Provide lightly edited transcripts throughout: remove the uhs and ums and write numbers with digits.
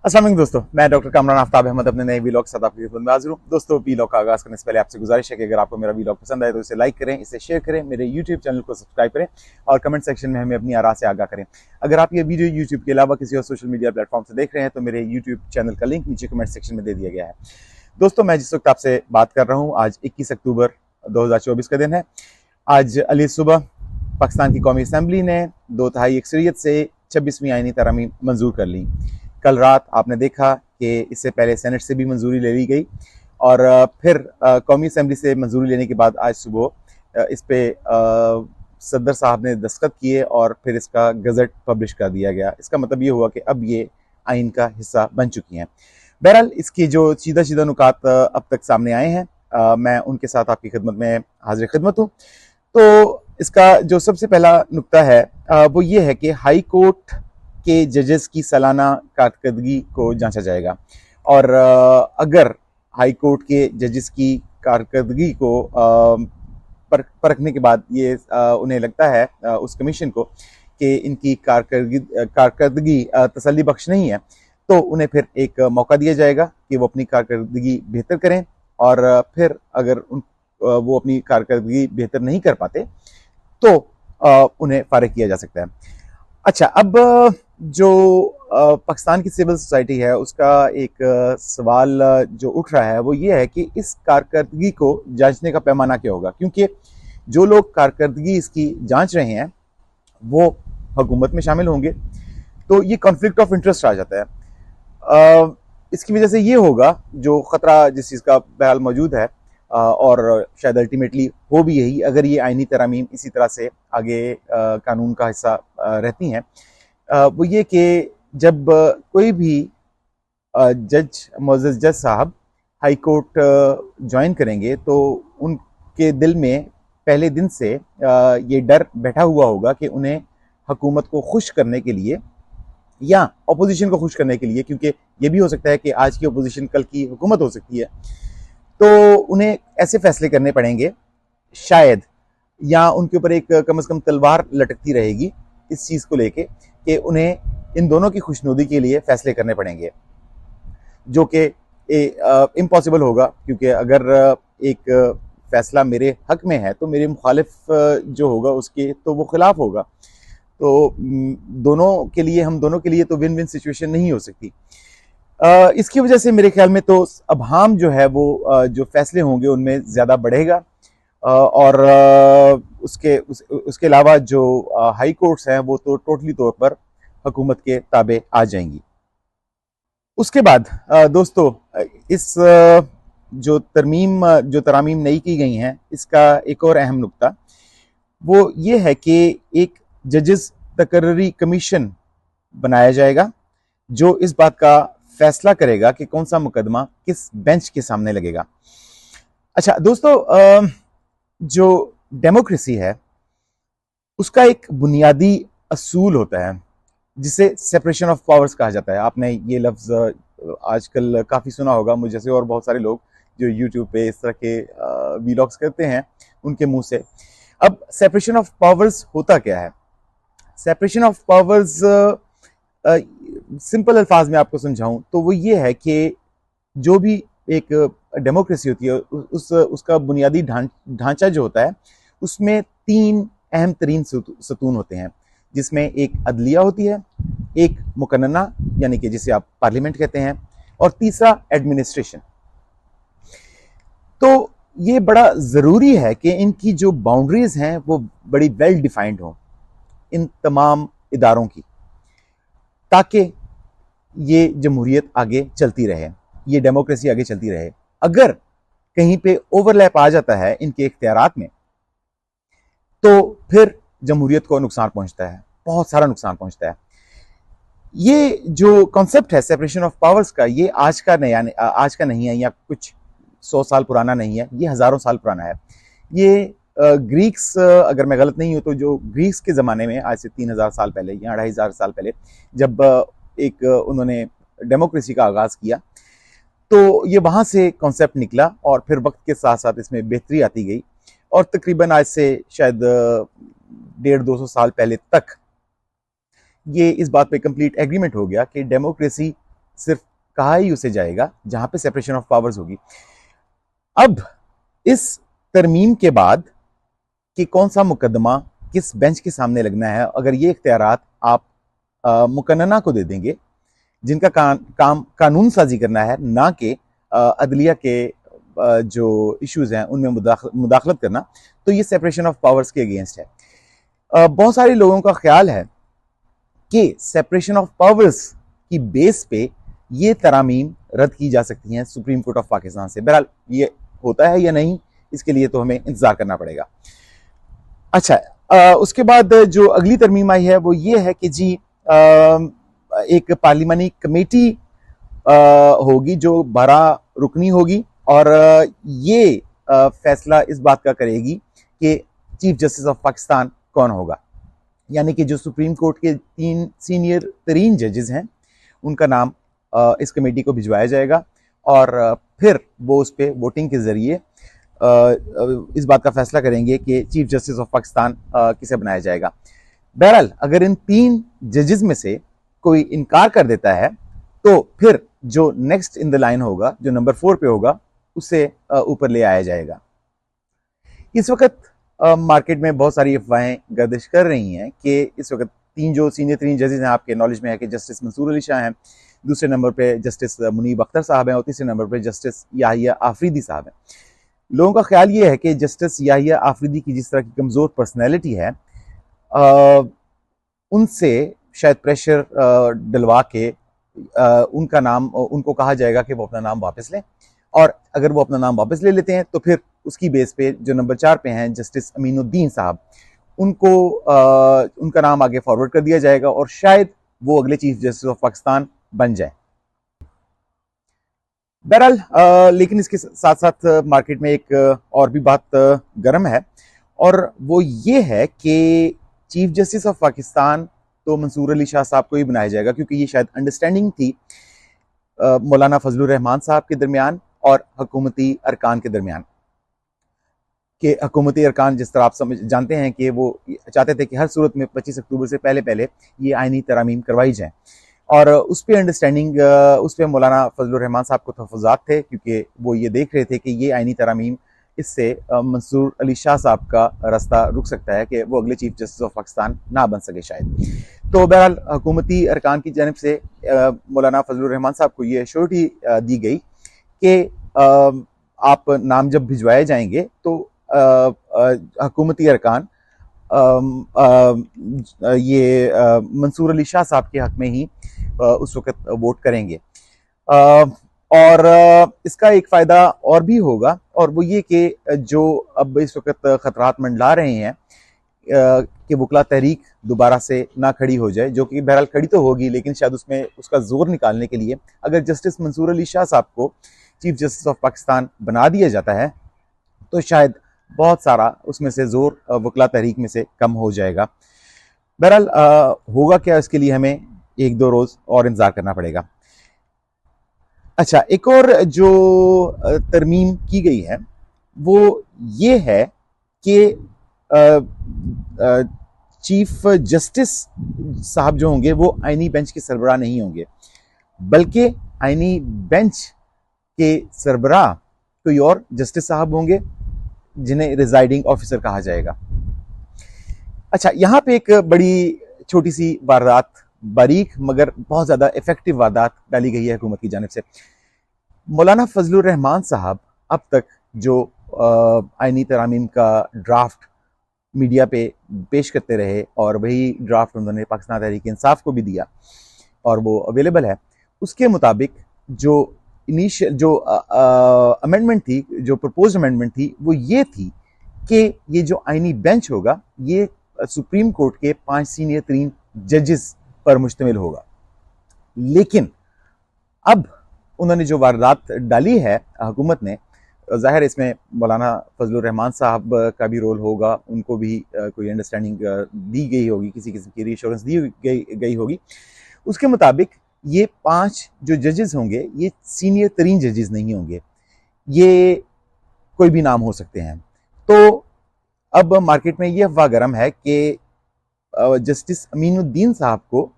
अस्सलाम वालेकुम दोस्तों, मैं डॉक्टर कामरान आफ्ताब अहमद अपने नए वीलॉग के साथ आपकी खिदमत में हाजिर हूँ। दोस्तों, वीलॉग का आगाज़ करने से पहले आपसे गुजारिश है कि अगर आपको मेरा वीलॉग पसंद आए तो इसे लाइक करें, इसे शेयर करें, मेरे यूट्यूब चैनल को सब्सक्राइब करें और कमेंट सेक्शन में हमें अपनी आरा से आगाह करें। अगर आप ये वीडियो यूट्यूब के अलावा किसी और सोशल मीडिया प्लेटफॉर्म से देख रहे हैं तो मेरे यूट्यूब चैनल का लिंक नीचे कमेंट सेक्शन में दे दिया गया है। दोस्तों, मैं जिस वक्त आपसे बात कर रहा हूँ, आज 21 अक्टूबर 2024 का दिन है। आज अली सुबह पाकिस्तान की कौमी असम्बली ने 2/3 अक्सरियत से 26वीं आईनी तरमीम मंजूर कर ली। कल रात आपने देखा कि इससे पहले सेनेट से भी मंजूरी ले ली गई और फिर कौमी असम्बली से मंजूरी लेने के बाद आज सुबह इस पे सदर साहब ने दस्तखत किए और फिर इसका गज़ट पब्लिश कर दिया गया। इसका मतलब ये हुआ कि अब ये आइन का हिस्सा बन चुकी हैं। बहरहाल इसकी जो सीधा सीधा नुकात अब तक सामने आए हैं, मैं उनके साथ आपकी खिदमत में हाजिर खिदमत हूँ। तो इसका जो सबसे पहला नुक्ता है वो ये है कि हाई कोर्ट के जजेस की सालाना कारकर्दगी को जांचा जाएगा और अगर हाई कोर्ट के जजेस की कारकर्दगी को परखने के बाद ये उन्हें लगता है उस कमीशन को कि इनकी कारकर्दगी तसल्ली बख्श नहीं है, तो उन्हें फिर एक मौका दिया जाएगा कि वो अपनी कारकर्दगी बेहतर करें और फिर अगर वो अपनी कारकर्दगी बेहतर नहीं कर पाते तो उन्हें फारिग किया जा सकता है। अच्छा, अब जो पाकिस्तान की सिविल सोसाइटी है उसका एक सवाल जो उठ रहा है वो ये है कि इस कारकर्दगी को जांचने का पैमाना क्या होगा, क्योंकि जो लोग कारकर्दगी इसकी जांच रहे हैं वो हुकूमत में शामिल होंगे, तो ये कॉन्फ्लिक्ट ऑफ इंटरेस्ट आ जाता है। इसकी वजह से ये होगा जो ख़तरा जिस चीज़ का बहरहाल मौजूद है और शायद अल्टीमेटली हो भी यही अगर ये आइनी तरामीम इसी तरह से आगे कानून का हिस्सा रहती हैं, वो ये कि जब कोई भी मुअज़्ज़ज़ जज साहब हाई कोर्ट ज्वाइन करेंगे तो उनके दिल में पहले दिन से ये डर बैठा हुआ होगा कि उन्हें हुकूमत को खुश करने के लिए या अपोजिशन को खुश करने के लिए, क्योंकि ये भी हो सकता है कि आज की अपोजिशन कल की हुकूमत हो सकती है, तो उन्हें ऐसे फैसले करने पड़ेंगे शायद, या उनके ऊपर एक कम से कम तलवार लटकती रहेगी इस चीज़ को लेके कि उन्हें इन दोनों की खुशनुदी के लिए फैसले करने पड़ेंगे, जो कि इम्पॉसिबल होगा, क्योंकि अगर एक फैसला मेरे हक में है तो मेरे मुखालिफ जो होगा उसके तो वो खिलाफ होगा, तो हम दोनों के लिए तो विन विन सिचुएशन नहीं हो सकती। इसकी वजह से मेरे ख्याल में तो अभाम जो है वो जो फैसले होंगे उनमें ज़्यादा बढ़ेगा और उसके अलावा जो हाई कोर्ट्स हैं वो तो टोटली तौर पर हुकूमत के ताबे आ जाएंगी। उसके बाद दोस्तों, इस जो तरामीम नई की गई हैं, इसका एक और अहम नुक्ता वो ये है कि एक जजेस तकर्री कमीशन बनाया जाएगा जो इस बात का फैसला करेगा कि कौन सा मुकदमा किस बेंच के सामने लगेगा। अच्छा दोस्तों, जो डेमोक्रेसी है उसका एक बुनियादी असूल होता है जिसे सेपरेशन ऑफ पावर्स कहा जाता है। आपने ये लफ्ज़ आजकल काफ़ी सुना होगा, मुझे जैसे और बहुत सारे लोग जो यूट्यूब पे इस तरह के वीलॉग्स करते हैं उनके मुंह से। अब सेपरेशन ऑफ पावर्स होता क्या है? सेपरेशन ऑफ पावर्स सिंपल अल्फाज में आपको समझाऊं तो वो ये है कि जो भी एक डेमोक्रेसी होती है उसका बुनियादी ढांचा जो होता है उसमें 3 अहम तरीन सतून होते हैं, जिसमें एक अदलिया होती है, एक मुकन्नना यानी कि जिसे आप पार्लियामेंट कहते हैं, और तीसरा एडमिनिस्ट्रेशन। तो ये बड़ा ज़रूरी है कि इनकी जो बाउंड्रीज हैं वो बड़ी वेल डिफाइंड हों इन तमाम इदारों की, ताकि ये जमहूरियत आगे चलती रहे, ये डेमोक्रेसी आगे चलती रहे। अगर कहीं पे ओवरलैप आ जाता है इनके इख्तियारात में तो फिर जमहूरियत को नुकसान पहुंचता है, बहुत सारा नुकसान पहुंचता है। ये जो कॉन्सेप्ट है सेपरेशन ऑफ पावर्स का, ये आज का नहीं है या कुछ 100 साल पुराना नहीं है, ये हज़ारों साल पुराना है। ये ग्रीक्स, अगर मैं गलत नहीं हूँ तो जो ग्रीक्स के ज़माने में आज से 3000 साल पहले या 2500 साल पहले जब एक उन्होंने डेमोक्रेसी का आगाज़ किया तो ये वहाँ से कॉन्सेप्ट निकला और फिर वक्त के साथ साथ इसमें बेहतरी आती गई और तकरीबन आज से शायद 150-200 साल पहले तक ये इस बात पे कंप्लीट एग्रीमेंट हो गया कि डेमोक्रेसी सिर्फ कहा ही उसे जाएगा जहां पे सेपरेशन ऑफ पावर्स होगी। अब इस तरमीम के बाद कि कौन सा मुकदमा किस बेंच के सामने लगना है, अगर ये इख्तियारात आप मुकन्नना को दे देंगे जिनका काम कानून साजी करना है, ना कि अदलिया के जो इश्यूज हैं उनमें मुदाखलत करना, तो ये सेपरेशन ऑफ पावर्स के अगेंस्ट है। बहुत सारे लोगों का ख्याल है कि सेपरेशन ऑफ पावर्स की बेस पे ये तरामीम रद्द की जा सकती हैं सुप्रीम कोर्ट ऑफ पाकिस्तान से। बहरहाल ये होता है या नहीं, इसके लिए तो हमें इंतजार करना पड़ेगा। अच्छा, उसके बाद जो अगली तरमीम आई है वो ये है कि जी एक पार्लिमानी कमेटी होगी जो 12 रुकनी होगी, और ये फैसला इस बात का करेगी कि चीफ जस्टिस ऑफ पाकिस्तान कौन होगा। यानी कि जो सुप्रीम कोर्ट के 3 सीनियर तरीन जजेस हैं उनका नाम इस कमेटी को भिजवाया जाएगा, और फिर वो उस पर वोटिंग के जरिए इस बात का फैसला करेंगे कि चीफ जस्टिस ऑफ पाकिस्तान किसे बनाया जाएगा। बहरहाल अगर इन 3 जजेस में से कोई इनकार कर देता है तो फिर जो नेक्स्ट इन द लाइन होगा, जो नंबर 4 पे होगा, उसे ऊपर ले आया जाएगा। इस वक्त मार्केट में बहुत सारी अफवाहें गर्दिश कर रही हैं कि इस वक्त 3 जो सीनियर 3 जजेस हैं, आपके नॉलेज में है कि जस्टिस मंसूर अली शाह हैं, दूसरे नंबर पे जस्टिस मुनीब अख्तर साहब हैं, और तीसरे नंबर पे जस्टिस याहिया आफरीदी साहब हैं। लोगों का ख्याल ये है कि जस्टिस याहिया आफरीदी की जिस तरह की कमज़ोर पर्सनैलिटी है, उनसे शायद प्रेशर डलवा के उनका नाम, उनको कहा जाएगा कि वो अपना नाम वापस लें, और अगर वो अपना नाम वापस ले लेते हैं तो फिर उसकी बेस पे जो नंबर 4 पे हैं जस्टिस अमीनुद्दीन साहब, उनको उनका नाम आगे फॉरवर्ड कर दिया जाएगा और शायद वो अगले चीफ जस्टिस ऑफ पाकिस्तान बन जाए। बहरहाल लेकिन इसके साथ साथ मार्केट में एक और भी बात गर्म है, और वो ये है कि चीफ जस्टिस ऑफ पाकिस्तान तो मंसूर अली शाह साहब को ही बनाया जाएगा, क्योंकि ये शायद अंडरस्टैंडिंग थी मौलाना फजलुर रहमान साहब के दरमियान और हुकूमती अरकान के दरमियान, कि हुकूमती अरकान जिस तरह आप जानते हैं कि वो चाहते थे कि हर सूरत में 25 अक्टूबर से पहले पहले ये आइनी तरामीम करवाई जाए, और उस पर अंडरस्टैंडिंग, उस पर मौलाना फजलुर रहमान साहब को तहफ़्फ़ुज़ात थे, क्योंकि वो ये देख रहे थे कि ये आइनी तरामीम, इससे मंसूर अली शाह साहब का रास्ता रुक सकता है कि वो अगले चीफ जस्टिस ऑफ पाकिस्तान ना बन सके शायद। तो बहरहाल हुकूमती अरकान की जानब से मौलाना फजलुर रहमान साहब को ये एश्योरिटी दी गई कि आप नाम जब भिजवाए जाएंगे तो हुकूमती अरकान ये मंसूर अली शाह साहब के हक में ही उस वक्त वोट करेंगे। और इसका एक फ़ायदा और भी होगा, और वो ये कि जो अब इस वक्त ख़तरात मंडला रहे हैं कि वकला तहरीक दोबारा से ना खड़ी हो जाए, जो कि बहरहाल खड़ी तो होगी, लेकिन शायद उसमें उसका जोर निकालने के लिए अगर जस्टिस मंसूर अली शाह साहब को चीफ जस्टिस ऑफ पाकिस्तान बना दिया जाता है तो शायद बहुत सारा उसमें से जोर वकला तहरीक में से कम हो जाएगा। बहरहाल होगा क्या, इसके लिए हमें 1-2 रोज़ और इंतज़ार करना पड़ेगा। अच्छा, एक और जो तरमीम की गई है वो ये है कि चीफ जस्टिस साहब जो होंगे वो आइनी बेंच के सरबराह नहीं होंगे, बल्कि आइनी बेंच के सरबराह कोई और जस्टिस साहब होंगे जिन्हें रिजाइडिंग ऑफिसर कहा जाएगा। अच्छा, यहाँ पे एक बड़ी छोटी सी वारदात, बारीक मगर बहुत ज़्यादा इफेक्टिव वारदात डाली गई है हुकूमत की जानिब से। मौलाना फजलुर रहमान साहब अब तक जो आइनी तरामीम का ड्राफ्ट मीडिया पे पेश करते रहे, और वही ड्राफ्ट उन्होंने पाकिस्तान तहरीक इंसाफ को भी दिया और वो अवेलेबल है, उसके मुताबिक जो इनिशियल जो अमेंडमेंट थी, जो प्रपोज्ड अमेंडमेंट थी, वो ये थी कि ये जो आइनी बेंच होगा ये सुप्रीम कोर्ट के 5 सीनियर 3 जजेस पर मुश्तमिल होगा। लेकिन अब उन्होंने जो वारदात डाली है हुकूमत ने, ज़ाहिर इसमें मौलाना फजलुर रहमान साहब का भी रोल होगा, उनको भी कोई अंडरस्टैंडिंग दी गई होगी, किसी किस्म की रीअश्योरेंस दी गई होगी। उसके मुताबिक ये 5 जो जजेस होंगे ये सीनियर तरीन जजेस नहीं होंगे, ये कोई भी नाम हो सकते हैं। तो अब मार्केट में ये अफवाह गर्म है कि जस्टिस अमीनुद्दीन साहब को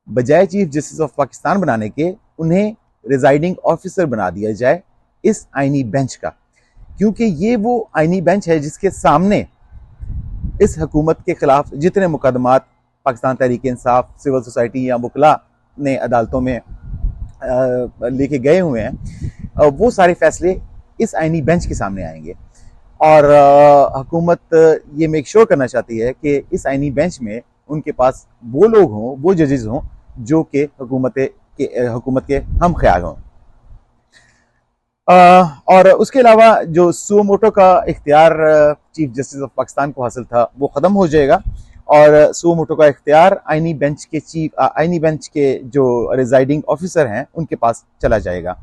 बजाय चीफ जस्टिस ऑफ पाकिस्तान बनाने के उन्हें रिजाइडिंग ऑफिसर बना दिया जाए इस आईनी बेंच का, क्योंकि ये वो आईनी बेंच है जिसके सामने इस हुकूमत के खिलाफ जितने मुकदमात पाकिस्तान तहरीक इंसाफ, सिविल सोसाइटी या वकला ने अदालतों में लेके गए हुए हैं, वो सारे फैसले इस आईनी बेंच के सामने आएंगे। और हुकूमत ये मेक श्योर करना चाहती है कि इस आईनी बेंच में उनके पास वो लोग हों, वो जजेस हों जो कि हुकूमत के हम ख्याल हों। और उसके अलावा जो सुओ मोटो का इख्तियार चीफ जस्टिस ऑफ पाकिस्तान को हासिल था वो ख़त्म हो जाएगा और सुओ मोटो का इख्तियार आईनी बेंच के जो रिजाइडिंग ऑफिसर हैं उनके पास चला जाएगा।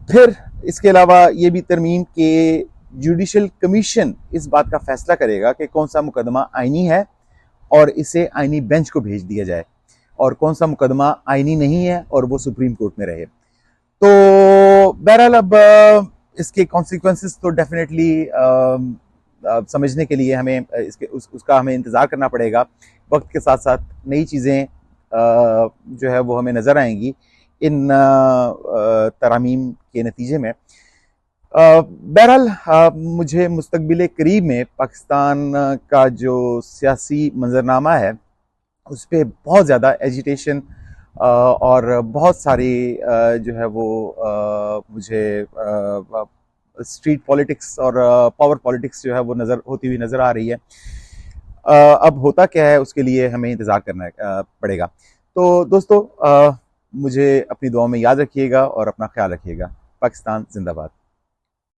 फिर इसके अलावा ये भी तरमीम के जुडिशल कमीशन इस बात का फैसला करेगा कि कौन सा मुकदमा आईनी है और इसे आईनी बेंच को भेज दिया जाए और कौन सा मुकदमा आईनी नहीं है और वो सुप्रीम कोर्ट में रहे। तो बहरहाल अब इसके कॉन्सिक्वेंसेस तो डेफिनेटली समझने के लिए हमें उसका हमें इंतज़ार करना पड़ेगा। वक्त के साथ साथ नई चीज़ें जो है वो हमें नज़र आएंगी इन तरामीम के नतीजे में। बहरहाल मुझे मुस्तकबिल करीब में पाकिस्तान का जो सियासी मंजरनामा है उस पर बहुत ज़्यादा एजिटेशन और बहुत सारी जो है वो मुझे स्ट्रीट पॉलिटिक्स और पावर पॉलिटिक्स जो है वो होती हुई नज़र आ रही है। अब होता क्या है उसके लिए हमें इंतज़ार करना पड़ेगा। तो दोस्तों मुझे अपनी दुआ में याद रखिएगा और अपना ख्याल रखिएगा। पाकिस्तान जिंदाबाद।